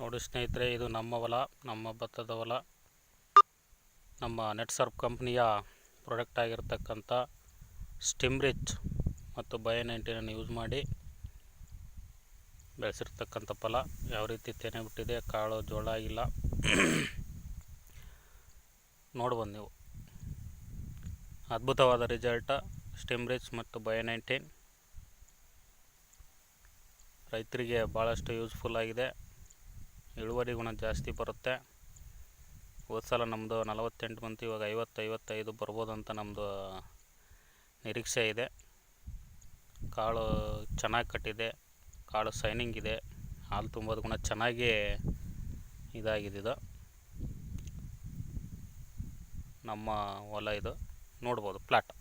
ನೋಡಿ ಸ್ನೇಹಿತರೆ, ಇದು ನಮ್ಮ ಹೊಲ, ನಮ್ಮ ಭತ್ತದ ಹೊಲ. ನಮ್ಮ ನೆಟ್ಸರ್ಫ್ ಕಂಪ್ನಿಯ ಪ್ರಾಡಕ್ಟ್ ಆಗಿರ್ತಕ್ಕಂಥ ಸ್ಟಿಮ್ರಿಚ್ ಮತ್ತು ಬಯೋ-19 ಯೂಸ್ ಮಾಡಿ ಬೆಳೆಸಿರ್ತಕ್ಕಂಥ ಫಲ ಯಾವ ರೀತಿ ತೆನೆ ಬಿಟ್ಟಿದೆ, ಕಾಳು ಜೋಳ ಆಗಿಲ್ಲ. ನೋಡ್ಬೋದು ನೀವು, ಅದ್ಭುತವಾದ ರಿಸಲ್ಟ್. ಸ್ಟಿಮ್ರಿಚ್ ಮತ್ತು ಬಯೋ-19 ರೈತರಿಗೆ ಭಾಳಷ್ಟು ಯೂಸ್ಫುಲ್ ಆಗಿದೆ. ಇಳುವರಿ ಗುಣ ಜಾಸ್ತಿ ಬರುತ್ತೆ. ಹೋದ ಸಲ ನಮ್ಮದು 48 ಬಂತು, ಇವಾಗ 50-55 ಬರ್ಬೋದಂತ ನಮ್ಮದು ನಿರೀಕ್ಷೆ ಇದೆ. ಕಾಳು ಚೆನ್ನಾಗಿ ಕಟ್ಟಿದೆ, ಕಾಳು ಶೈನಿಂಗ್ ಇದೆ, ಹಾಲು ತುಂಬೋದು ಗುಣ ಚೆನ್ನಾಗಿ ಇದಾಗಿದೆ. ನಮ್ಮ ಹೊಲ ಇದು, ನೋಡ್ಬೋದು ಪ್ಲಾಟ್.